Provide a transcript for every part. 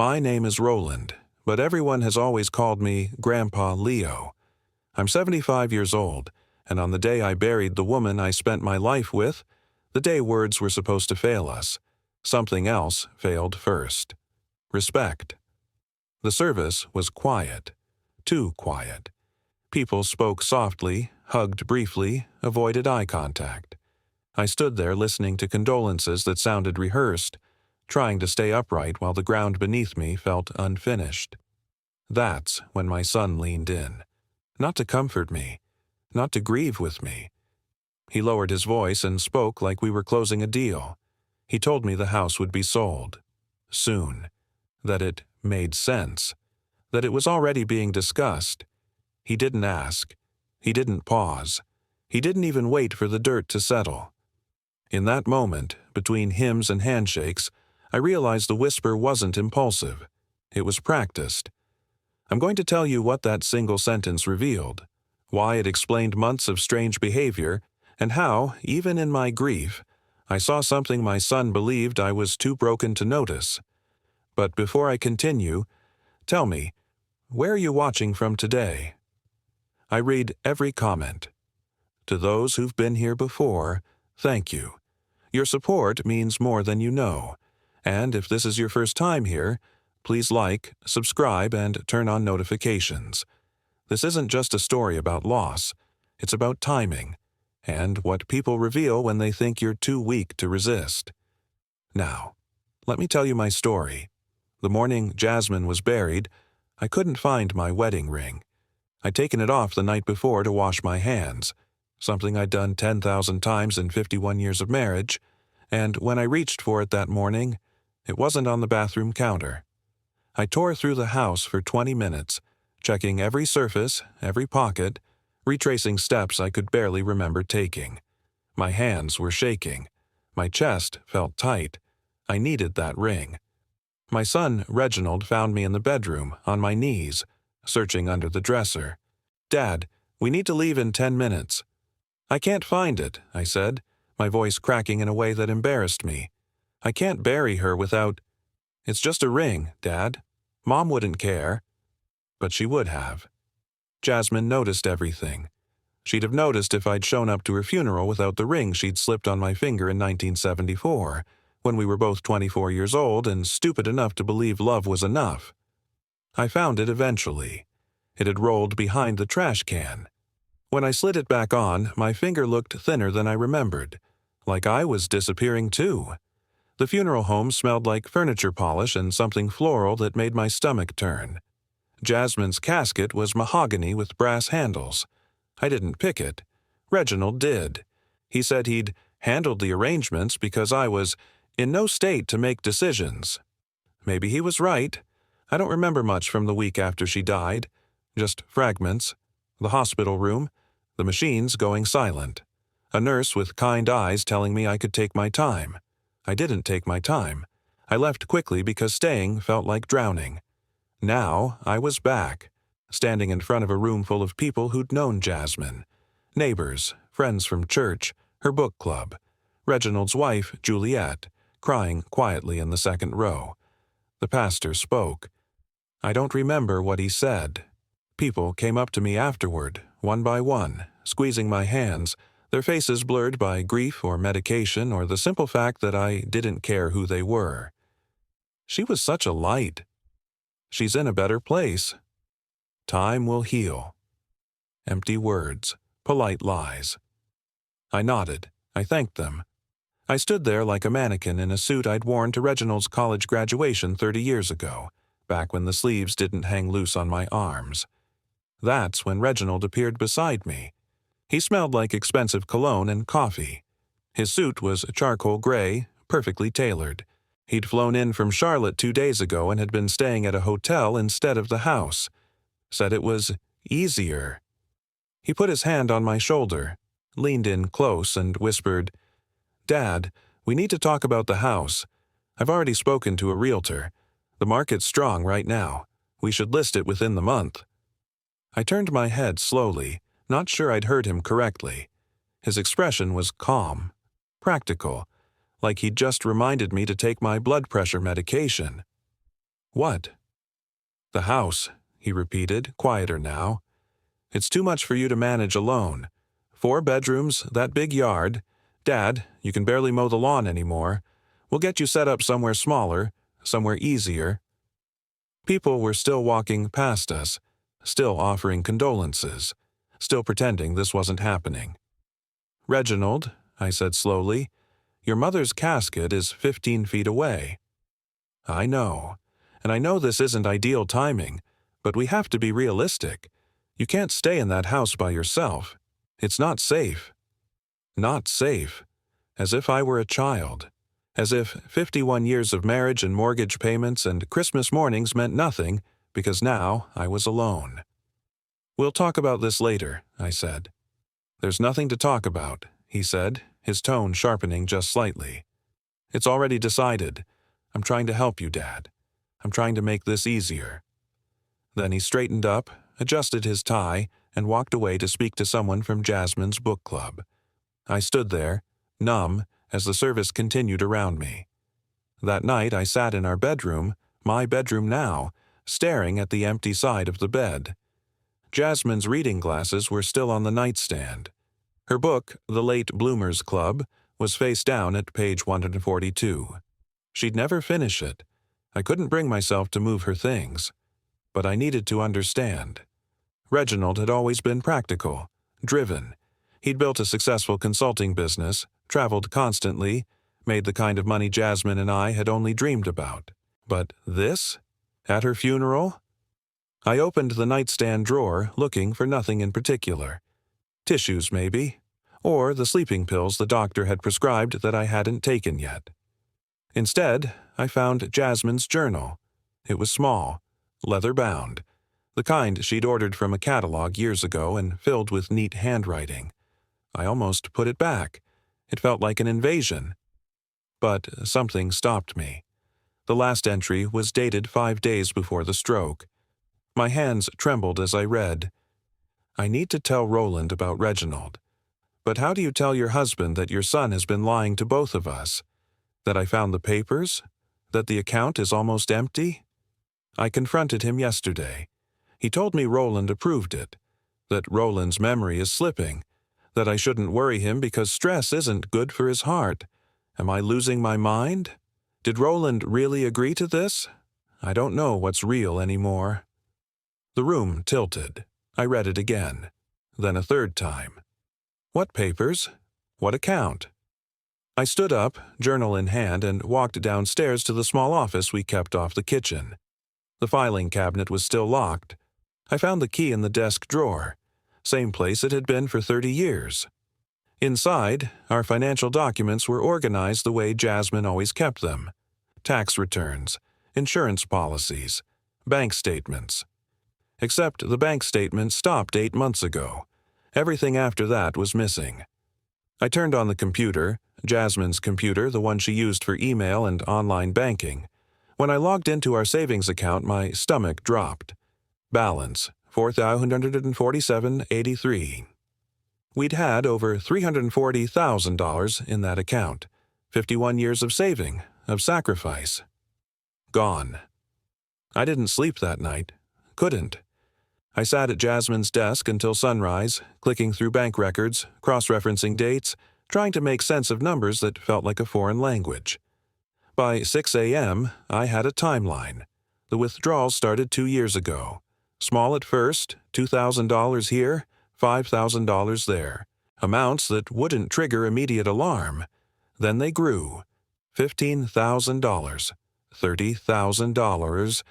My name is Roland, but everyone has always called me Grandpa Leo. I'm 75 years old, and on the day I buried the woman I spent my life with, the day words were supposed to fail us, something else failed first. Respect. The service was quiet. Too quiet. People spoke softly, hugged briefly, avoided eye contact. I stood there listening to condolences that sounded rehearsed, trying to stay upright while the ground beneath me felt unfinished. That's when my son leaned in. Not to comfort me, not to grieve with me. He lowered his voice and spoke like we were closing a deal. He told me the house would be sold. Soon. That it made sense. That it was already being discussed. He didn't ask. He didn't pause. He didn't even wait for the dirt to settle. In that moment, between hymns and handshakes, I realized the whisper wasn't impulsive. It was practiced. I'm going to tell you what that single sentence revealed, why it explained months of strange behavior, and how, even in my grief, I saw something my son believed I was too broken to notice. But before I continue, tell me, where are you watching from today? I read every comment. To those who've been here before, thank you. Your support means more than you know. And if this is your first time here, please like, subscribe, and turn on notifications. This isn't just a story about loss. It's about timing, and what people reveal when they think you're too weak to resist. Now, let me tell you my story. The morning Jasmine was buried, I couldn't find my wedding ring. I'd taken it off the night before to wash my hands, something I'd done 10,000 times in 51 years of marriage, and when I reached for it that morning, it wasn't on the bathroom counter. I tore through the house for 20 minutes, checking every surface, every pocket, retracing steps I could barely remember taking. My hands were shaking. My chest felt tight. I needed that ring. My son, Reginald, found me in the bedroom, on my knees, searching under the dresser. "Dad, we need to leave in 10 minutes. "I can't find it," I said, my voice cracking in a way that embarrassed me. "I can't bury her without—" "It's just a ring, Dad. Mom wouldn't care." But she would have. Jasmine noticed everything. She'd have noticed if I'd shown up to her funeral without the ring she'd slipped on my finger in 1974, when we were both 24 years old and stupid enough to believe love was enough. I found it eventually. It had rolled behind the trash can. When I slid it back on, my finger looked thinner than I remembered, like I was disappearing too. The funeral home smelled like furniture polish and something floral that made my stomach turn. Jasmine's casket was mahogany with brass handles. I didn't pick it. Reginald did. He said he'd handled the arrangements because I was in no state to make decisions. Maybe he was right. I don't remember much from the week after she died. Just fragments. The hospital room. The machines going silent. A nurse with kind eyes telling me I could take my time. I didn't take my time. I left quickly because staying felt like drowning. Now I was back, standing in front of a room full of people who'd known Jasmine. Neighbors, friends from church, her book club. Reginald's wife, Juliet, crying quietly in the second row. The pastor spoke. I don't remember what he said. People came up to me afterward, one by one, squeezing my hands, their faces blurred by grief or medication or the simple fact that I didn't care who they were. She was such a light. She's in a better place. Time will heal. Empty words, polite lies. I nodded. I thanked them. I stood there like a mannequin in a suit I'd worn to Reginald's college graduation 30 years ago, back when the sleeves didn't hang loose on my arms. That's when Reginald appeared beside me. He smelled like expensive cologne and coffee. His suit was charcoal gray, perfectly tailored. He'd flown in from Charlotte 2 days ago and had been staying at a hotel instead of the house. Said it was easier. He put his hand on my shoulder, leaned in close and whispered, "Dad, we need to talk about the house. I've already spoken to a realtor. The market's strong right now. We should list it within the month." I turned my head slowly, not sure I'd heard him correctly. His expression was calm, practical, like he'd just reminded me to take my blood pressure medication. What? The house, he repeated, quieter now. It's too much for you to manage alone. 4 bedrooms, that big yard. Dad, you can barely mow the lawn anymore. We'll get you set up somewhere smaller, somewhere easier. People were still walking past us, still offering condolences, still pretending this wasn't happening. Reginald, I said slowly, your mother's casket is 15 feet away. I know, and I know this isn't ideal timing, but we have to be realistic. You can't stay in that house by yourself. It's not safe. Not safe. As if I were a child. As if 51 years of marriage and mortgage payments and Christmas mornings meant nothing, because now I was alone. We'll talk about this later, I said. There's nothing to talk about, he said, his tone sharpening just slightly. It's already decided. I'm trying to help you, Dad. I'm trying to make this easier. Then he straightened up, adjusted his tie, and walked away to speak to someone from Jasmine's book club. I stood there, numb, as the service continued around me. That night I sat in our bedroom, my bedroom now, staring at the empty side of the bed. Jasmine's reading glasses were still on the nightstand. Her book, The Late Bloomers Club, was face down at page 142. She'd never finish it. I couldn't bring myself to move her things. But I needed to understand. Reginald had always been practical, driven. He'd built a successful consulting business, traveled constantly, made the kind of money Jasmine and I had only dreamed about. But this? At her funeral? I opened the nightstand drawer, looking for nothing in particular. Tissues, maybe. Or the sleeping pills the doctor had prescribed that I hadn't taken yet. Instead, I found Jasmine's journal. It was small, leather-bound, the kind she'd ordered from a catalog years ago and filled with neat handwriting. I almost put it back. It felt like an invasion. But something stopped me. The last entry was dated 5 days before the stroke. My hands trembled as I read. I need to tell Roland about Reginald. But how do you tell your husband that your son has been lying to both of us? That I found the papers? That the account is almost empty? I confronted him yesterday. He told me Roland approved it, that Roland's memory is slipping, that I shouldn't worry him because stress isn't good for his heart. Am I losing my mind? Did Roland really agree to this? I don't know what's real anymore. The room tilted. I read it again, then a third time. What papers? What account? I stood up, journal in hand, and walked downstairs to the small office we kept off the kitchen. The filing cabinet was still locked. I found the key in the desk drawer, same place it had been for 30 years. Inside, our financial documents were organized the way Jasmine always kept them. Tax returns, insurance policies, bank statements. Except the bank statement stopped 8 months ago. Everything after that was missing. I turned on the computer, Jasmine's computer, the one she used for email and online banking. When I logged into our savings account, my stomach dropped. Balance, $4,147.83. We'd had over $340,000 in that account. 51 years of saving, of sacrifice. Gone. I didn't sleep that night. Couldn't. I sat at Jasmine's desk until sunrise, clicking through bank records, cross-referencing dates, trying to make sense of numbers that felt like a foreign language. By 6 a.m., I had a timeline. The withdrawals started 2 years ago. Small at first, $2,000 here, $5,000 there. Amounts that wouldn't trigger immediate alarm. Then they grew. $15,000, $30,000,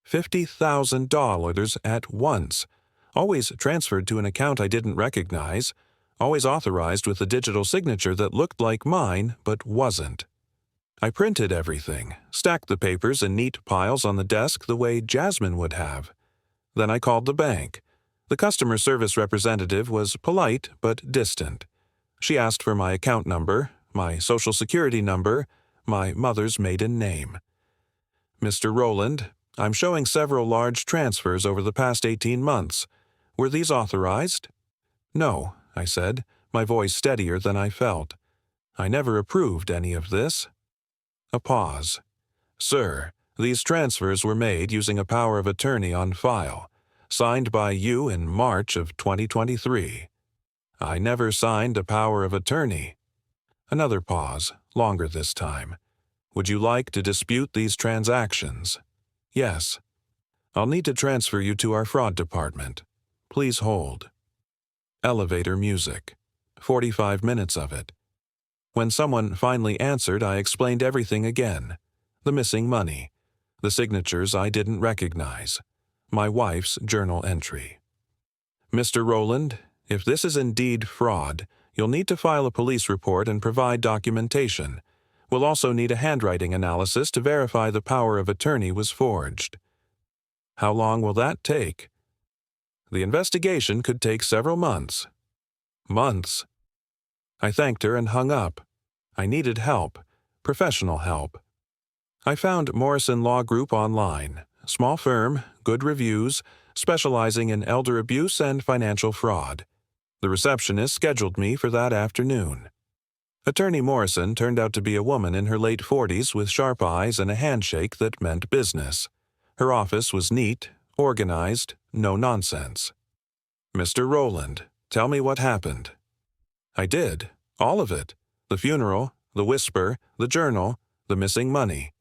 $50,000 at once, always transferred to an account I didn't recognize, always authorized with a digital signature that looked like mine but wasn't. I printed everything, stacked the papers in neat piles on the desk the way Jasmine would have. Then I called the bank. The customer service representative was polite but distant. She asked for my account number, my social security number, my mother's maiden name. Mr. Roland, I'm showing several large transfers over the past 18 months. Were these authorized? No, I said, my voice steadier than I felt. I never approved any of this. A pause. Sir, These transfers were made using a power of attorney on file, signed by you in March of 2023. I never signed a power of attorney. Another pause, longer this time. Would you like to dispute these transactions? Yes. I'll need to transfer you to our fraud department. Please hold. Elevator music. 45 minutes of it. When someone finally answered, I explained everything again. The missing money. The signatures I didn't recognize. My wife's journal entry. Mr. Rowland, if this is indeed fraud, you'll need to file a police report and provide documentation. We'll also need a handwriting analysis to verify the power of attorney was forged. How long will that take? The investigation could take several months. Months. I thanked her and hung up. I needed help, professional help. I found Morrison Law Group online, small firm, good reviews, specializing in elder abuse and financial fraud. The receptionist scheduled me for that afternoon. Attorney Morrison turned out to be a woman in her late 40s with sharp eyes and a handshake that meant business. Her office was neat, organized, no nonsense. Mr. Rowland, tell me what happened. I did, all of it. The funeral, the whisper, the journal, the missing money.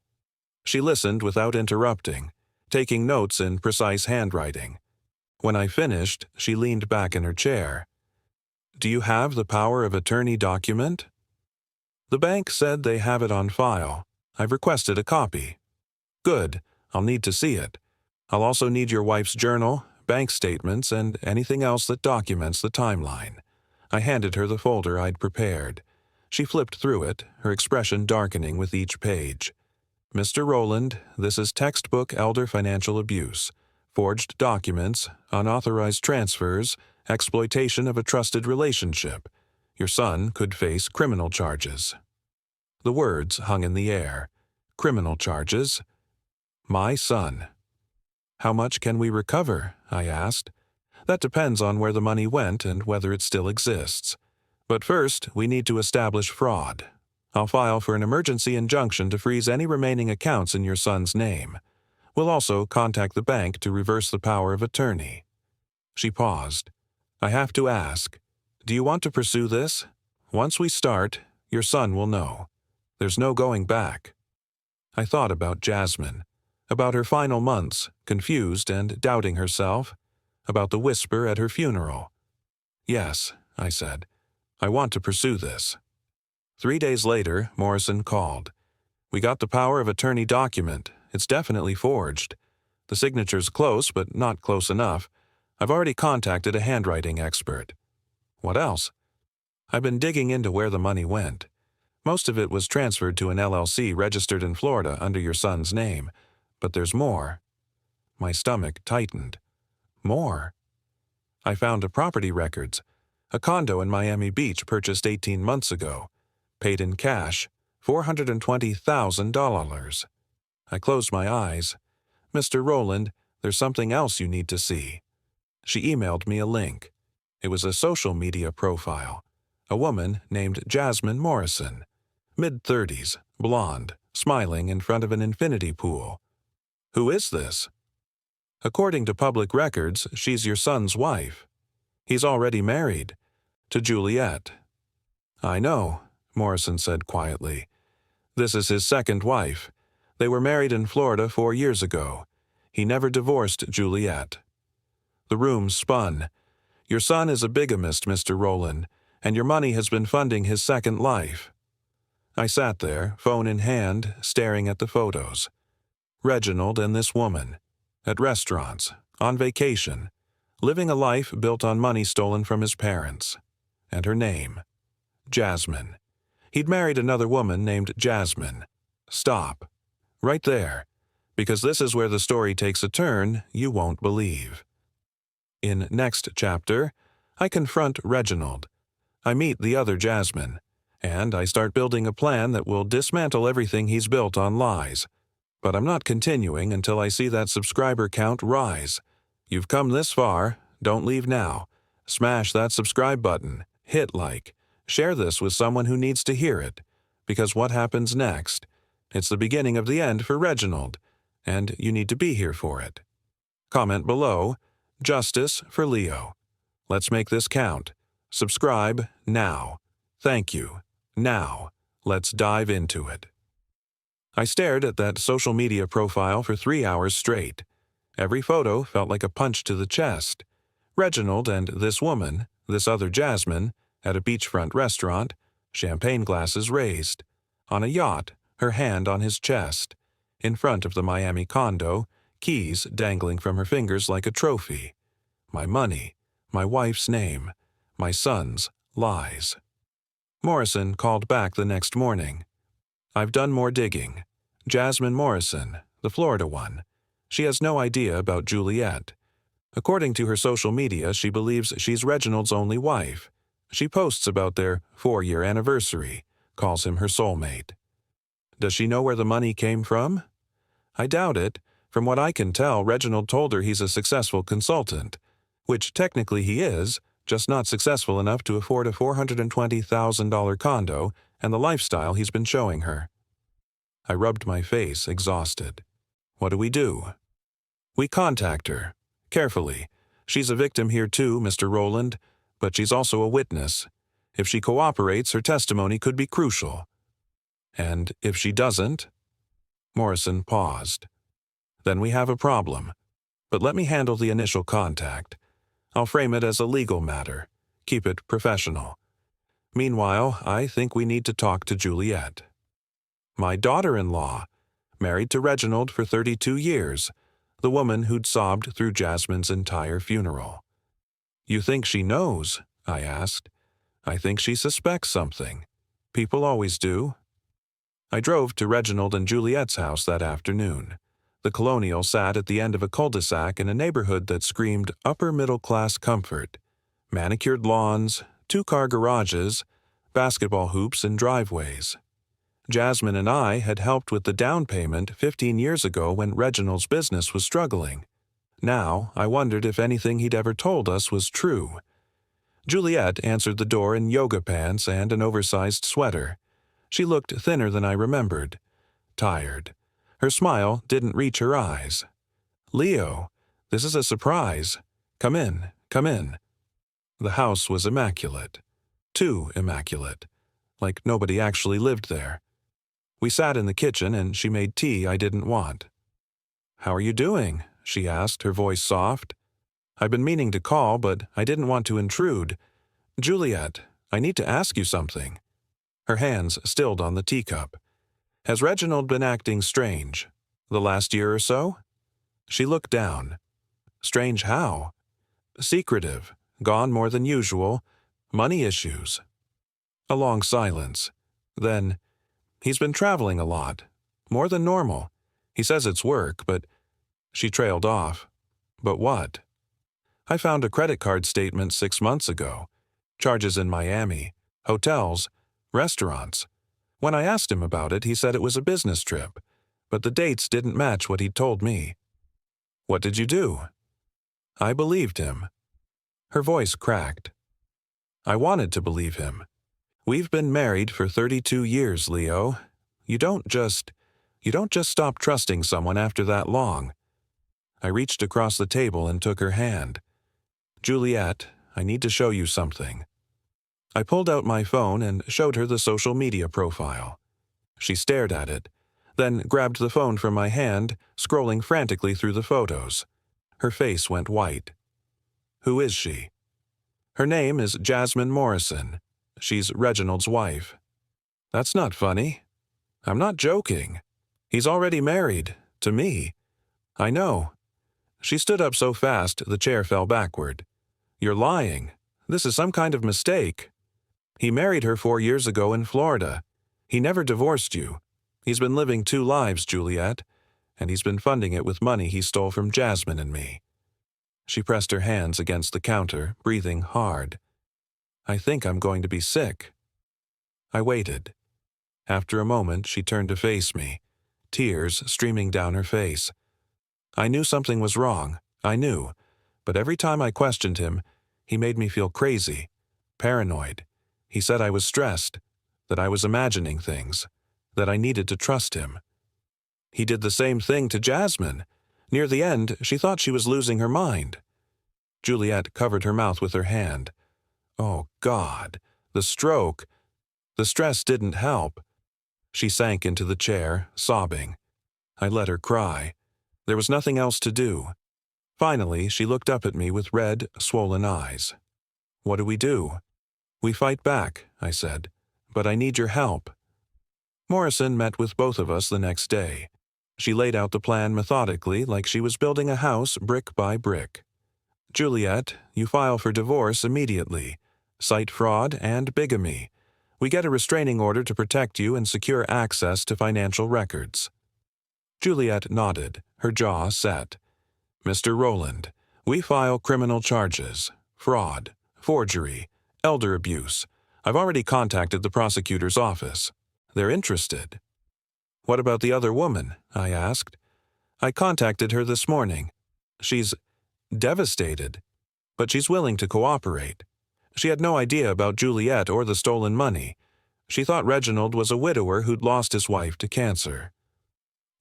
She listened without interrupting, taking notes in precise handwriting. When I finished, she leaned back in her chair. Do you have the power of attorney document? The bank said they have it on file. I've requested a copy. Good, I'll need to see it. I'll also need your wife's journal, bank statements, and anything else that documents the timeline. I handed her the folder I'd prepared. She flipped through it, her expression darkening with each page. Mr. Rowland, this is textbook elder financial abuse, forged documents, unauthorized transfers, exploitation of a trusted relationship. Your son could face criminal charges. The words hung in the air. Criminal charges? My son. How much can we recover? I asked. That depends on where the money went and whether it still exists. But first, we need to establish fraud. I'll file for an emergency injunction to freeze any remaining accounts in your son's name. We'll also contact the bank to reverse the power of attorney. She paused. I have to ask, do you want to pursue this? Once we start, your son will know. There's no going back. I thought about Jasmine, about her final months, confused and doubting herself, about the whisper at her funeral. Yes, I said, I want to pursue this. 3 days later, Morrison called. We got the power of attorney document. It's definitely forged. The signature's close, but not close enough. I've already contacted a handwriting expert. What else? I've been digging into where the money went. Most of it was transferred to an LLC registered in Florida under your son's name. But there's more. My stomach tightened. More. I found property records. A condo in Miami Beach purchased 18 months ago. Paid in cash, $420,000. I closed my eyes. Mr. Rowland, there's something else you need to see. She emailed me a link. It was a social media profile. A woman named Jasmine Morrison. Mid-30s, blonde, smiling in front of an infinity pool. Who is this? According to public records, she's your son's wife. He's already married. To Juliet. I know, Morrison said quietly. This is his second wife. They were married in Florida 4 years ago. He never divorced Juliet. The room spun. Your son is a bigamist, Mr. Rowland, and your money has been funding his second life. I sat there, phone in hand, staring at the photos. Reginald and this woman. At restaurants, on vacation, living a life built on money stolen from his parents. And her name. Jasmine. He'd married another woman named Jasmine. Stop. Right there. Because this is where the story takes a turn you won't believe. In next chapter, I confront Reginald. I meet the other Jasmine. And I start building a plan that will dismantle everything he's built on lies. But I'm not continuing until I see that subscriber count rise. You've come this far. Don't leave now. Smash that subscribe button. Hit like. Share this with someone who needs to hear it. Because what happens next? It's the beginning of the end for Reginald. and you need to be here for it. Comment below, Justice for Leo. Let's make this count. Subscribe now. Thank you. Now, let's dive into it. I stared at that social media profile for 3 hours straight. Every photo felt like a punch to the chest. Reginald and this woman, this other Jasmine, at a beachfront restaurant, champagne glasses raised. On a yacht, her hand on his chest. In front of the Miami condo, keys dangling from her fingers like a trophy. My money, my wife's name, my son's lies. Morrison called back the next morning. I've done more digging. Jasmine Morrison, the Florida one. She has no idea about Juliet. According to her social media, she believes she's Reginald's only wife. She posts about their 4-year anniversary, calls him her soulmate. Does she know where the money came from? I doubt it. From what I can tell, Reginald told her he's a successful consultant, which technically he is, just not successful enough to afford a $420,000 condo and the lifestyle he's been showing her. I rubbed my face, exhausted. What do we do? We contact her. Carefully. She's a victim here too, Mr. Rowland, but she's also a witness. If she cooperates, her testimony could be crucial. And if she doesn't? Morrison paused. Then we have a problem. But let me handle the initial contact. I'll frame it as a legal matter. Keep it professional. Meanwhile, I think we need to talk to Juliet. My daughter-in-law, married to Reginald for 32 years, the woman who'd sobbed through Jasmine's entire funeral. You think she knows? I asked. I think she suspects something. People always do. I drove to Reginald and Juliet's house that afternoon. The Colonial sat at the end of a cul-de-sac in a neighborhood that screamed upper-middle-class comfort. Manicured lawns, 2-car garages, basketball hoops and driveways. Jasmine and I had helped with the down payment 15 years ago when Reginald's business was struggling. Now, I wondered if anything he'd ever told us was true. Juliet answered the door in yoga pants and an oversized sweater. She looked thinner than I remembered. Tired. Her smile didn't reach her eyes. Leo, this is a surprise. Come in, come in. The house was immaculate. Too immaculate. Like nobody actually lived there. We sat in the kitchen and she made tea I didn't want. How are you doing? She asked, her voice soft. I've been meaning to call, but I didn't want to intrude. Juliet, I need to ask you something. Her hands stilled on the teacup. Has Reginald been acting strange? The last year or so? She looked down. Strange how? Secretive, gone more than usual, money issues. A long silence. Then, he's been traveling a lot, more than normal. He says it's work, but... She trailed off. But what? I found a credit card statement 6 months ago. Charges in Miami, hotels, restaurants. When I asked him about it, he said it was a business trip, but the dates didn't match what he'd told me. What did you do? I believed him. Her voice cracked. I wanted to believe him. We've been married for 32 years, Leo. You don't just stop trusting someone after that long. I reached across the table and took her hand. Juliet, I need to show you something. I pulled out my phone and showed her the social media profile. She stared at it, then grabbed the phone from my hand, scrolling frantically through the photos. Her face went white. Who is she? Her name is Jasmine Morrison. She's Reginald's wife. That's not funny. I'm not joking. He's already married, to me. I know. She stood up so fast the chair fell backward. You're lying. This is some kind of mistake. He married her 4 years ago in Florida. He never divorced you. He's been living 2 lives, Juliet, and he's been funding it with money he stole from Jasmine and me. She pressed her hands against the counter, breathing hard. I think I'm going to be sick. I waited. After a moment, she turned to face me, tears streaming down her face. I knew something was wrong. I knew. But every time I questioned him, he made me feel crazy, paranoid. He said I was stressed, that I was imagining things, that I needed to trust him. He did the same thing to Jasmine. Near the end, she thought she was losing her mind. Juliet covered her mouth with her hand. Oh, God. The stroke. The stress didn't help. She sank into the chair, sobbing. I let her cry. There was nothing else to do. Finally, she looked up at me with red, swollen eyes. What do we do? We fight back, I said. But I need your help. Morrison met with both of us the next day. She laid out the plan methodically, like she was building a house brick by brick. Juliet, you file for divorce immediately. Cite fraud and bigamy. We get a restraining order to protect you and secure access to financial records. Juliet nodded, her jaw set. Mr. Rowland, we file criminal charges, fraud, forgery, elder abuse. I've already contacted the prosecutor's office. They're interested. What about the other woman? I asked. I contacted her this morning. She's devastated, but she's willing to cooperate. She had no idea about Juliet or the stolen money. She thought Reginald was a widower who'd lost his wife to cancer.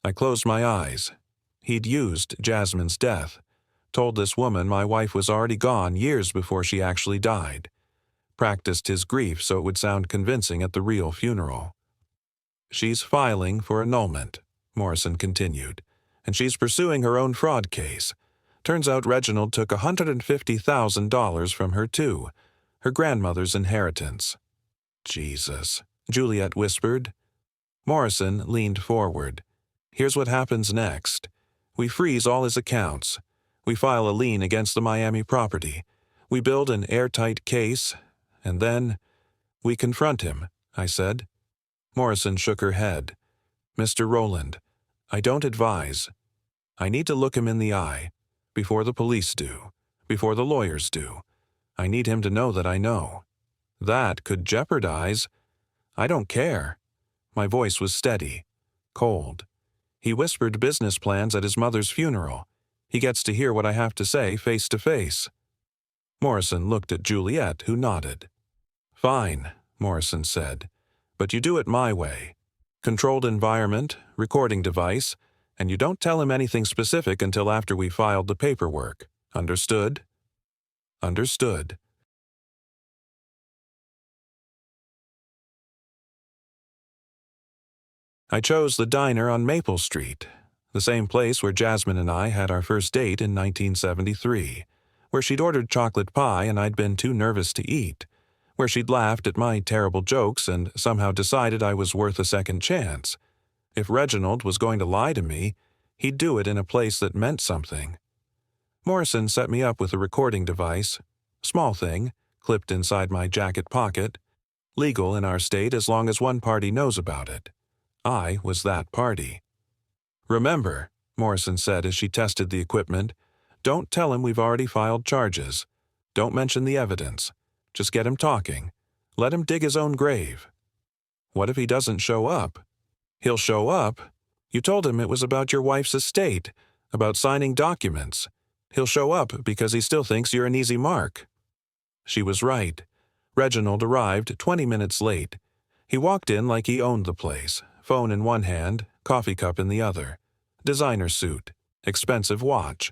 I closed my eyes. He'd used Jasmine's death, told this woman my wife was already gone years before she actually died, practiced his grief so it would sound convincing at the real funeral. She's filing for annulment, Morrison continued, and she's pursuing her own fraud case. Turns out Reginald took $150,000 from her too, her grandmother's inheritance. Jesus, Juliet whispered. Morrison leaned forward. Here's what happens next. We freeze all his accounts. We file a lien against the Miami property. We build an airtight case, and then we confront him, I said. Morrison shook her head. Mr. Rowland, I don't advise. I need to look him in the eye, before the police do, before the lawyers do. I need him to know that I know. That could jeopardize. I don't care. My voice was steady, cold. He whispered business plans at his mother's funeral. He gets to hear what I have to say face to face. Morrison looked at Juliet, who nodded. Fine, Morrison said, but you do it my way. Controlled environment, recording device, and you don't tell him anything specific until after we filed the paperwork. Understood? Understood. I chose the diner on Maple Street, the same place where Jasmine and I had our first date in 1973, where she'd ordered chocolate pie and I'd been too nervous to eat, where she'd laughed at my terrible jokes and somehow decided I was worth a second chance. If Reginald was going to lie to me, he'd do it in a place that meant something. Morrison set me up with a recording device, small thing, clipped inside my jacket pocket, legal in our state as long as one party knows about it. I was that party. Remember, Morrison said as she tested the equipment, don't tell him we've already filed charges. Don't mention the evidence. Just get him talking. Let him dig his own grave. What if he doesn't show up? He'll show up. You told him it was about your wife's estate, about signing documents. He'll show up because he still thinks you're an easy mark. She was right. Reginald arrived 20 minutes late. He walked in like he owned the place, phone in one hand, coffee cup in the other. Designer suit, expensive watch.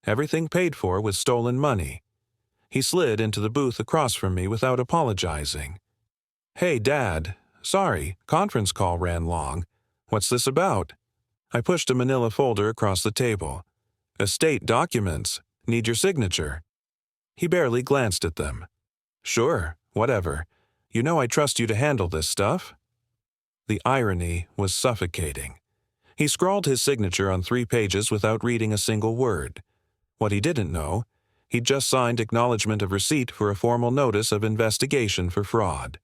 Everything paid for with stolen money. He slid into the booth across from me without apologizing. Hey, Dad. Sorry, conference call ran long. What's this about? I pushed a manila folder across the table. Estate documents. Need your signature. He barely glanced at them. Sure, whatever. You know I trust you to handle this stuff. The irony was suffocating. He scrawled his signature on 3 pages without reading a single word. What he didn't know, he'd just signed acknowledgement of receipt for a formal notice of investigation for fraud.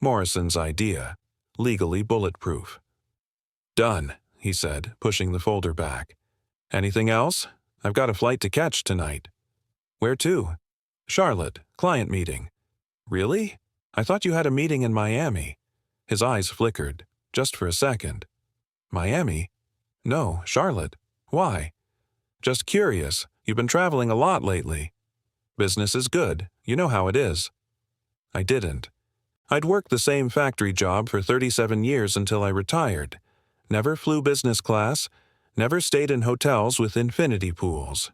Morrison's idea, legally bulletproof. Done, he said, pushing the folder back. Anything else? I've got a flight to catch tonight. Where to? Charlotte, client meeting. Really? I thought you had a meeting in Miami. His eyes flickered, just for a second. Miami? No, Charlotte. Why? Just curious. You've been traveling a lot lately. Business is good. You know how it is. I didn't. I'd worked the same factory job for 37 years until I retired. never flew business class, never stayed in hotels with infinity pools.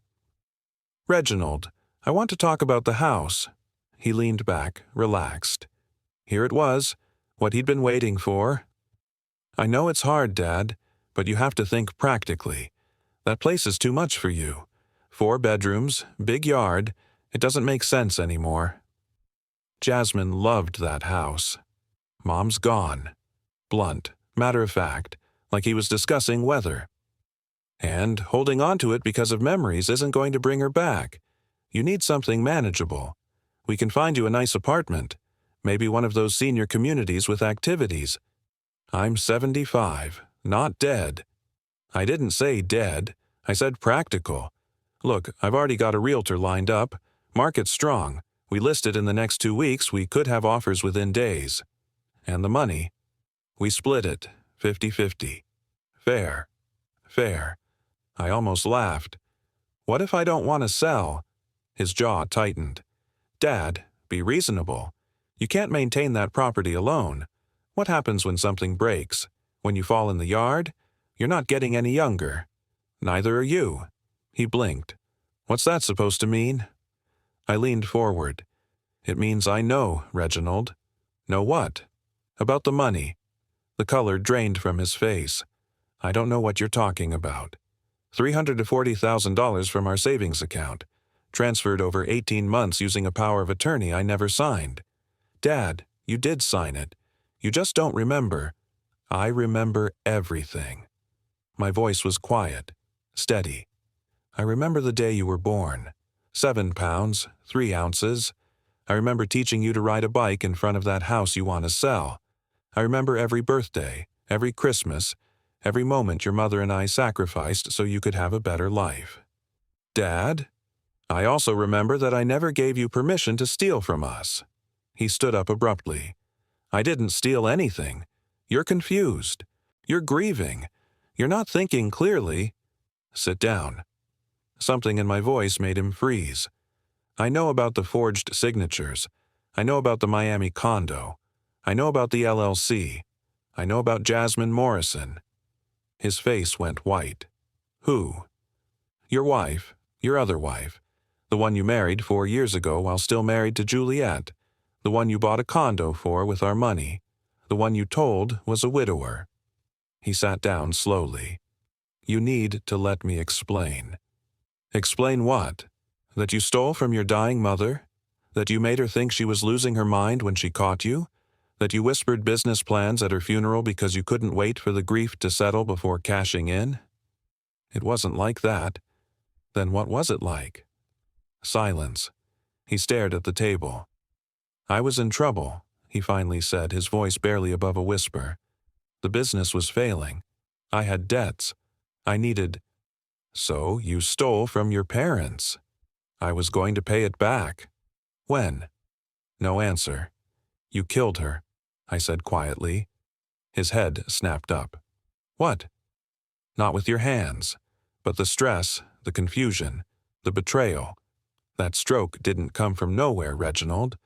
Reginald, I want to talk about the house. He leaned back, relaxed. Here it was, what he'd been waiting for. I know it's hard, Dad, but you have to think practically. That place is too much for you. 4 bedrooms, big yard, it doesn't make sense anymore. Jasmine loved that house. Mom's gone. Blunt, matter of fact, like he was discussing weather. And holding on to it because of memories isn't going to bring her back. You need something manageable. We can find you a nice apartment, maybe one of those senior communities with activities. I'm 75, not dead. I didn't say dead, I said practical. Look, I've already got a realtor lined up. Market's strong. We list it in the next 2 weeks, we could have offers within days. And the money? We split it, 50-50. Fair. Fair. I almost laughed. What if I don't want to sell? His jaw tightened. Dad, be reasonable. You can't maintain that property alone. What happens when something breaks? When you fall in the yard? You're not getting any younger. Neither are you. He blinked. What's that supposed to mean? I leaned forward. It means I know, Reginald. Know what? About the money. The color drained from his face. I don't know what you're talking about. $340,000 from our savings account, transferred over 18 months using a power of attorney I never signed. Dad, you did sign it. You just don't remember. I remember everything. My voice was quiet, steady. I remember the day you were born. 7 pounds, 3 ounces. I remember teaching you to ride a bike in front of that house you want to sell. I remember every birthday, every Christmas, every moment your mother and I sacrificed so you could have a better life. Dad? I also remember that I never gave you permission to steal from us. He stood up abruptly. I didn't steal anything. You're confused. You're grieving. You're not thinking clearly. Sit down. Something in my voice made him freeze. I know about the forged signatures. I know about the Miami condo. I know about the LLC. I know about Jasmine Morrison. His face went white. Who? Your wife, your other wife. The one you married 4 years ago while still married to Juliet. The one you bought a condo for with our money. The one you told was a widower. He sat down slowly. You need to let me explain. Explain what? That you stole from your dying mother? That you made her think she was losing her mind when she caught you? That you whispered business plans at her funeral because you couldn't wait for the grief to settle before cashing in? It wasn't like that. Then what was it like? Silence. He stared at the table. I was in trouble, he finally said, his voice barely above a whisper. The business was failing. I had debts. I needed... So you stole from your parents. I was going to pay it back. When? No answer. You killed her, I said quietly. His head snapped up. What? Not with your hands, but the stress, the confusion, the betrayal. That stroke didn't come from nowhere, Reginald.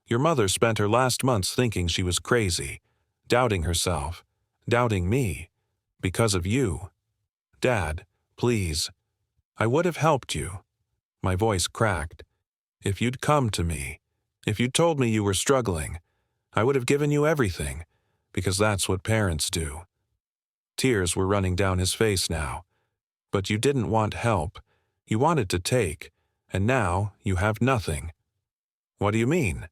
Your mother spent her last months thinking she was crazy, doubting herself, doubting me, because of you. Dad, please. I would have helped you. My voice cracked. If you'd come to me, if you'd told me you were struggling, I would have given you everything, because that's what parents do. Tears were running down his face now. But you didn't want help. You wanted to take, and now you have nothing. What do you mean?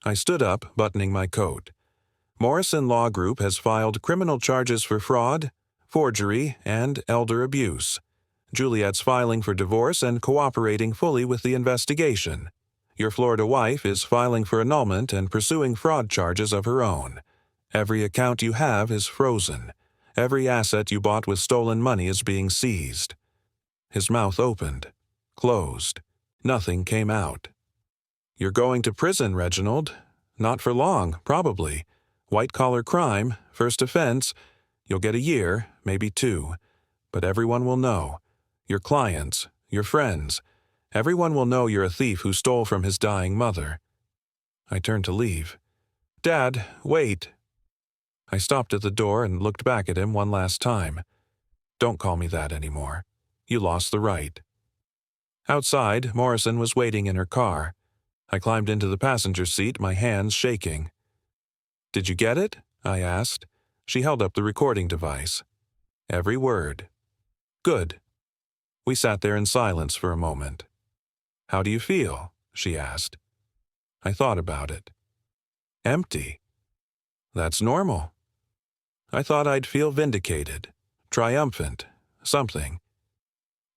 I stood up, buttoning my coat. Morrison Law Group has filed criminal charges for fraud, forgery, and elder abuse. Juliet's filing for divorce and cooperating fully with the investigation. Your Florida wife is filing for annulment and pursuing fraud charges of her own. Every account you have is frozen. Every asset you bought with stolen money is being seized. His mouth opened, closed. Nothing came out. You're going to prison, Reginald. Not for long, probably. White-collar crime, first offense. You'll get a year, maybe 2. But everyone will know. Your clients, your friends. Everyone will know you're a thief who stole from his dying mother. I turned to leave. Dad, wait. I stopped at the door and looked back at him one last time. Don't call me that anymore. You lost the right. Outside, Morrison was waiting in her car. I climbed into the passenger seat, my hands shaking. Did you get it? I asked. She held up the recording device. Every word. Good. We sat there in silence for a moment. How do you feel? She asked. I thought about it. Empty. That's normal. I thought I'd feel vindicated, triumphant, something.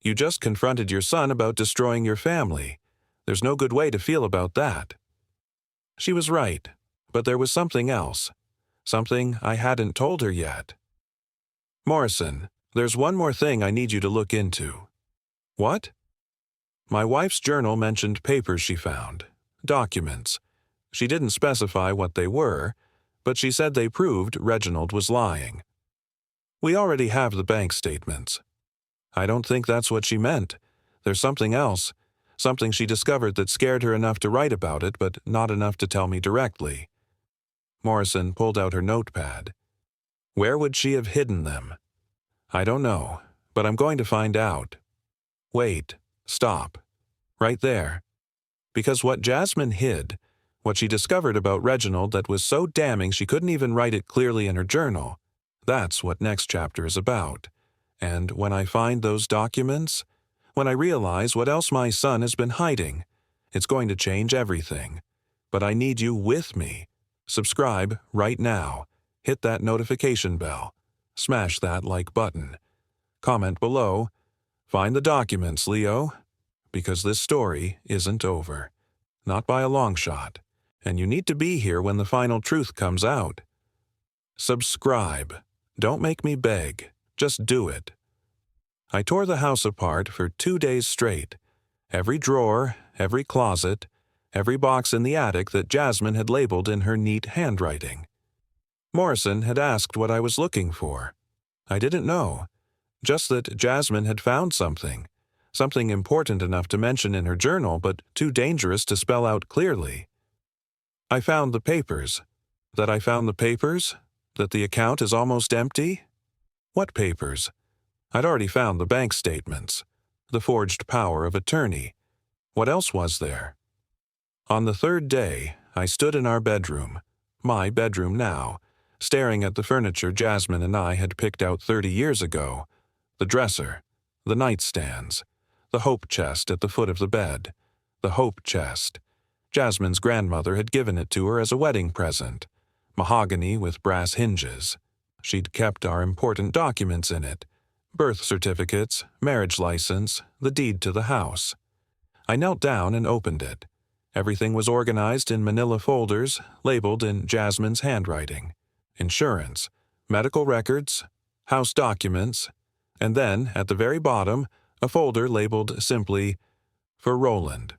You just confronted your son about destroying your family. There's no good way to feel about that. She was right, but there was something else. Something I hadn't told her yet. Morrison, there's one more thing I need you to look into. What? My wife's journal mentioned papers she found, documents. She didn't specify what they were, but she said they proved Reginald was lying. We already have the bank statements. I don't think that's what she meant. There's something else, something she discovered that scared her enough to write about it, but not enough to tell me directly. Morrison pulled out her notepad. Where would she have hidden them? I don't know, but I'm going to find out. Wait, stop. Right there. Because what Jasmine hid, what she discovered about Reginald that was so damning she couldn't even write it clearly in her journal, that's what next chapter is about. And when I find those documents, when I realize what else my son has been hiding, it's going to change everything. But I need you with me. Subscribe right now. Hit that notification bell. Smash that like button. Comment below. Find the documents, Leo. Because this story isn't over. Not by a long shot. And you need to be here when the final truth comes out. Subscribe. Don't make me beg. Just do it. I tore the house apart for 2 days straight. Every drawer, every closet, every box in the attic that Jasmine had labeled in her neat handwriting. Morrison had asked what I was looking for. I didn't know. Just that Jasmine had found something. Something important enough to mention in her journal, but too dangerous to spell out clearly. I found the papers. That I found the papers? That the account is almost empty? What papers? I'd already found the bank statements. The forged power of attorney. What else was there? On the third day, I stood in our bedroom, my bedroom now, staring at the furniture Jasmine and I had picked out 30 years ago. The dresser, the nightstands, the hope chest at the foot of the bed. The hope chest. Jasmine's grandmother had given it to her as a wedding present. Mahogany with brass hinges. She'd kept our important documents in it. Birth certificates, marriage license, the deed to the house. I knelt down and opened it. Everything was organized in manila folders, labeled in Jasmine's handwriting. Insurance, medical records, house documents, and then, at the very bottom, a folder labeled simply, "For Roland."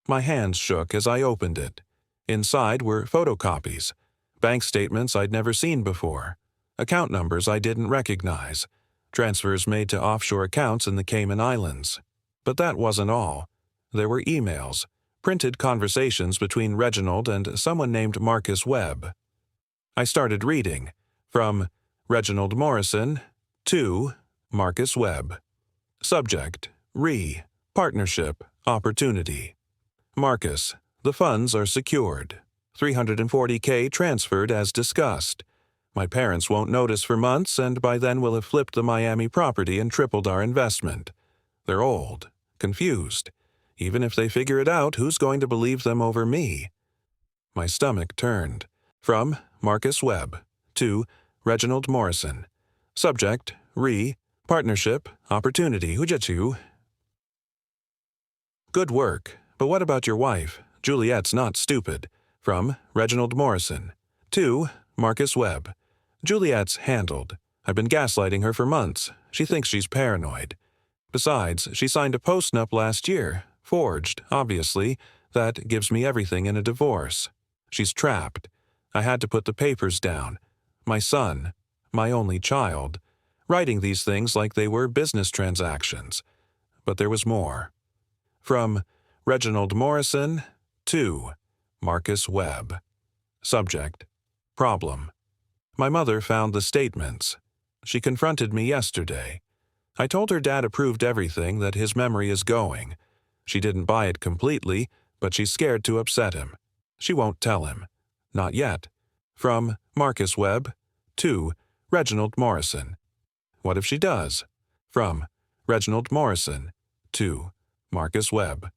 My hands shook as I opened it. Inside were photocopies, bank statements I'd never seen before, account numbers I didn't recognize, transfers made to offshore accounts in the Cayman Islands. But that wasn't all. There were emails, printed conversations between Reginald and someone named Marcus Webb. I started reading, from Reginald Morrison to Marcus Webb. Subject, Partnership, Opportunity. Marcus, the funds are secured. $340K transferred as discussed. My parents won't notice for months, and by then we'll have flipped the Miami property and tripled our investment. They're old, confused. Even if they figure it out, who's going to believe them over me? My stomach turned. From Marcus Webb to Reginald Morrison. Subject, Partnership, Opportunity. Hujatsu. Good work, but what about your wife? Juliet's not stupid. From Reginald Morrison. To Marcus Webb. Juliet's handled. I've been gaslighting her for months. She thinks she's paranoid. Besides, she signed a post-nup last year. Forged, obviously. That gives me everything in a divorce. She's trapped. I had to put the papers down. My son, my only child, writing these things like they were business transactions. But there was more. From Reginald Morrison to Marcus Webb. Subject, Problem. My mother found the statements. She confronted me yesterday. I told her Dad approved everything, that his memory is going. She didn't buy it completely, but she's scared to upset him. She won't tell him. Not yet. From Marcus Webb to Reginald Morrison. What if she does? From Reginald Morrison to Marcus Webb.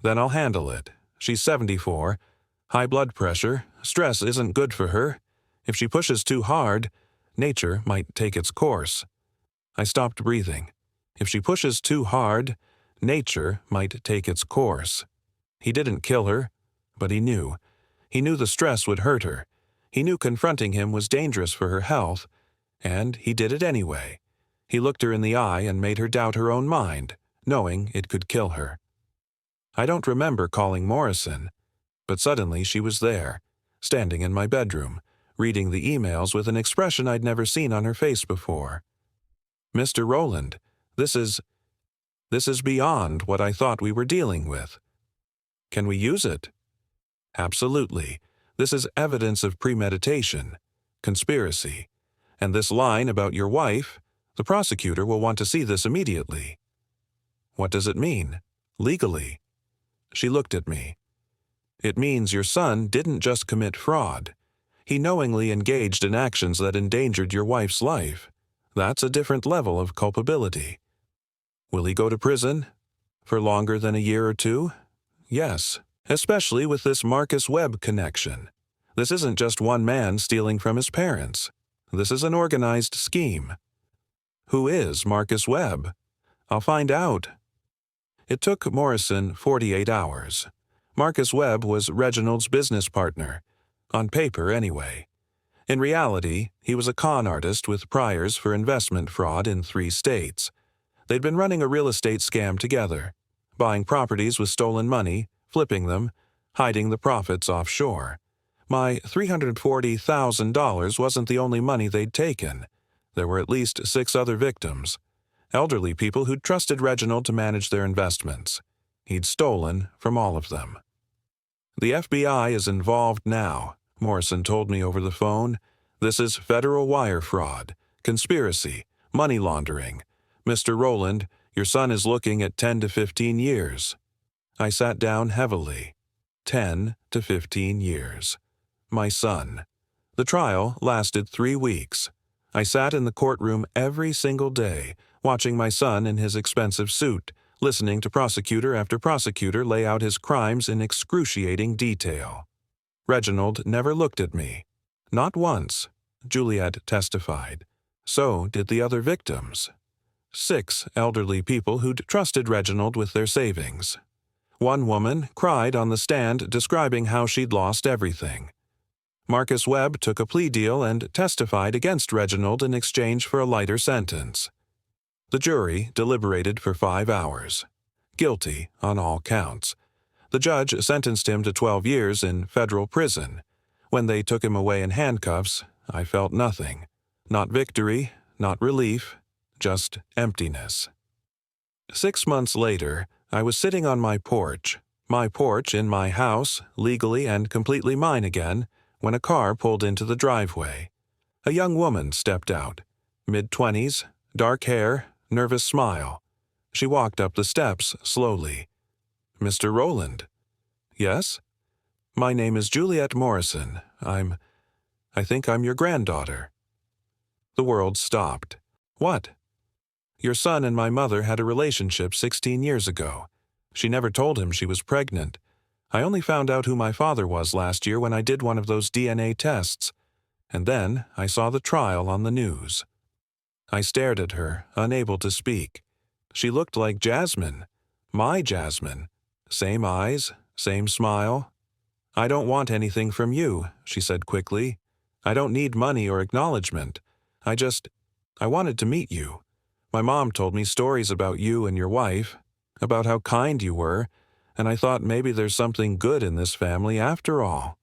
Then I'll handle it. She's 74. High blood pressure. Stress isn't good for her. If she pushes too hard, nature might take its course. I stopped breathing. If she pushes too hard, nature might take its course. He didn't kill her, but he knew. He knew the stress would hurt her. He knew confronting him was dangerous for her health, and he did it anyway. He looked her in the eye and made her doubt her own mind, knowing it could kill her. I don't remember calling Morrison, but suddenly she was there, standing in my bedroom, reading the emails with an expression I'd never seen on her face before. Mr. Rowland, this is beyond what I thought we were dealing with. Can we use it? Absolutely. This is evidence of premeditation, conspiracy. And this line about your wife, the prosecutor will want to see this immediately. What does it mean? Legally? She looked at me. It means your son didn't just commit fraud. He knowingly engaged in actions that endangered your wife's life. That's a different level of culpability. Will he go to prison? For longer than a year or two? Yes, especially with this Marcus Webb connection. This isn't just one man stealing from his parents. This is an organized scheme. Who is Marcus Webb? I'll find out. It took Morrison 48 hours. Marcus Webb was Reginald's business partner. On paper, anyway. In reality, he was a con artist with priors for investment fraud in 3 states. They'd been running a real estate scam together, buying properties with stolen money, flipping them, hiding the profits offshore. My $340,000 wasn't the only money they'd taken. There were at least 6 other victims. Elderly people who'd trusted Reginald to manage their investments. He'd stolen from all of them. The FBI is involved now, Morrison told me over the phone. This is federal wire fraud, conspiracy, money laundering. Mr. Rowland, your son is looking at 10 to 15 years. I sat down heavily. 10 to 15 years. My son. The trial lasted 3 weeks. I sat in the courtroom every single day, watching my son in his expensive suit, listening to prosecutor after prosecutor lay out his crimes in excruciating detail. Reginald never looked at me. Not once, Juliet testified. So did the other victims. 6 elderly people who'd trusted Reginald with their savings. One woman cried on the stand describing how she'd lost everything. Marcus Webb took a plea deal and testified against Reginald in exchange for a lighter sentence. The jury deliberated for 5 hours. Guilty on all counts. The judge sentenced him to 12 years in federal prison. When they took him away in handcuffs, I felt nothing. Not victory, not relief, just emptiness. 6 months later, I was sitting on my porch in my house, legally and completely mine again, when a car pulled into the driveway. A young woman stepped out. Mid-20s, dark hair, nervous smile. She walked up the steps slowly. Mr. Rowland. Yes? My name is Juliet Morrison. I think I'm your granddaughter. The world stopped. What? Your son and my mother had a relationship 16 years ago. She never told him she was pregnant. I only found out who my father was last year when I did one of those DNA tests. And then I saw the trial on the news. I stared at her, unable to speak. She looked like Jasmine. My Jasmine. Same eyes, same smile. I don't want anything from you, she said quickly. I don't need money or acknowledgement. I wanted to meet you. My mom told me stories about you and your wife, about how kind you were, and I thought maybe there's something good in this family after all.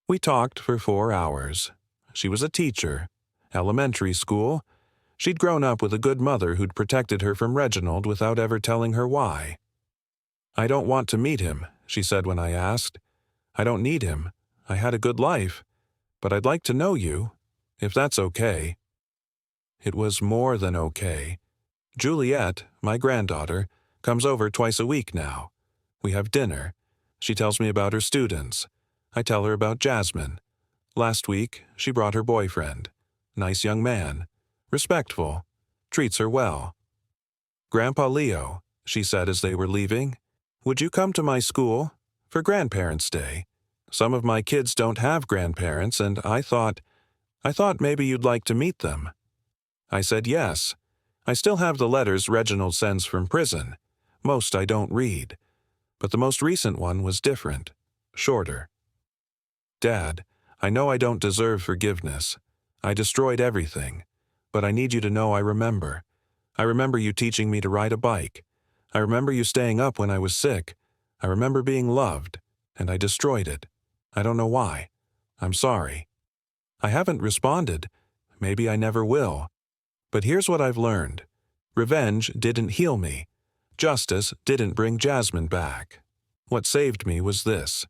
We talked for 4 hours. She was a teacher, elementary school. She'd grown up with a good mother who'd protected her from Reginald without ever telling her why. I don't want to meet him, she said when I asked. I don't need him. I had a good life. But I'd like to know you. if that's okay." It was more than okay. Juliet, my granddaughter, comes over twice a week now. We have dinner. She tells me about her students. I tell her about Jasmine. Last week, she brought her boyfriend. Nice young man. Respectful. Treats her well. "Grandpa Leo," she said as they were leaving, "would you come to my school for Grandparents' Day? Some of my kids don't have grandparents, and I thought maybe you'd like to meet them." I said yes. I still have the letters Reginald sends from prison. Most I don't read. But the most recent one was different. Shorter. "Dad, I know I don't deserve forgiveness. I destroyed everything. But I need you to know I remember. I remember you teaching me to ride a bike. I remember you staying up when I was sick. I remember being loved. And I destroyed it. I don't know why. I'm sorry. I haven't responded. Maybe I never will. But here's what I've learned. Revenge didn't heal me. Justice didn't bring Jasmine back. What saved me was this.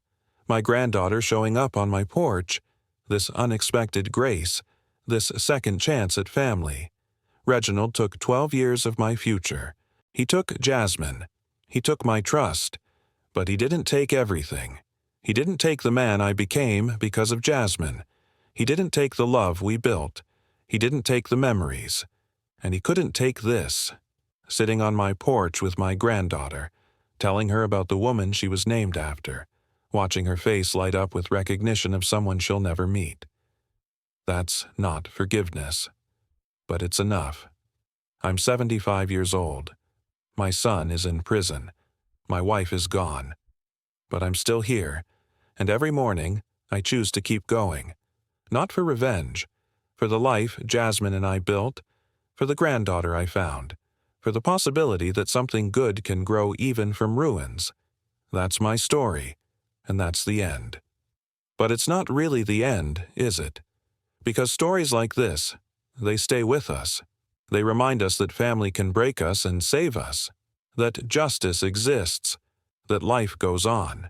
My granddaughter showing up on my porch. This unexpected grace. This second chance at family. Reginald took 12 years of my future. He took Jasmine. He took my trust. But he didn't take everything. He didn't take the man I became because of Jasmine. He didn't take the love we built. He didn't take the memories. And he couldn't take this. Sitting on my porch with my granddaughter, telling her about the woman she was named after, watching her face light up with recognition of someone she'll never meet. That's not forgiveness. But it's enough. I'm 75 years old. My son is in prison. My wife is gone. But I'm still here, and every morning I choose to keep going. Not for revenge, for the life Jasmine and I built, for the granddaughter I found, for the possibility that something good can grow even from ruins. That's my story, and that's the end. But it's not really the end, is it? Because stories like this, they stay with us. They remind us that family can break us and save us, that justice exists, that life goes on.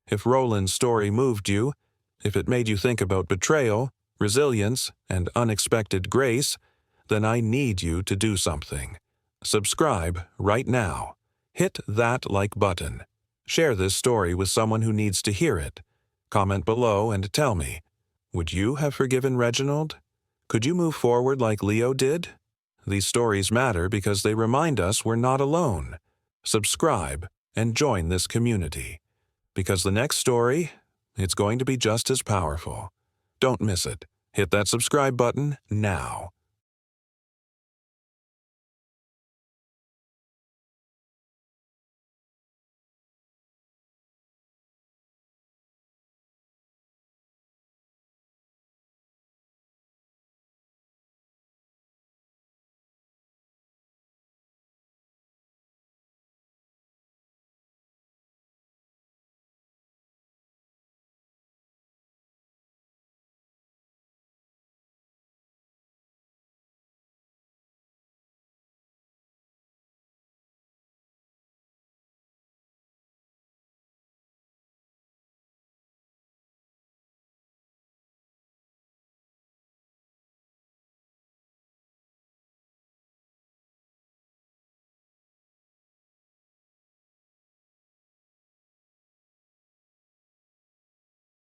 If Roland's story moved you, if it made you think about betrayal, resilience, and unexpected grace, then I need you to do something. Subscribe right now. Hit that like button. Share this story with someone who needs to hear it. Comment below and tell me, would you have forgiven Reginald? Could you move forward like Leo did? These stories matter because they remind us we're not alone. Subscribe and join this community. Because the next story, it's going to be just as powerful. Don't miss it. Hit that subscribe button now.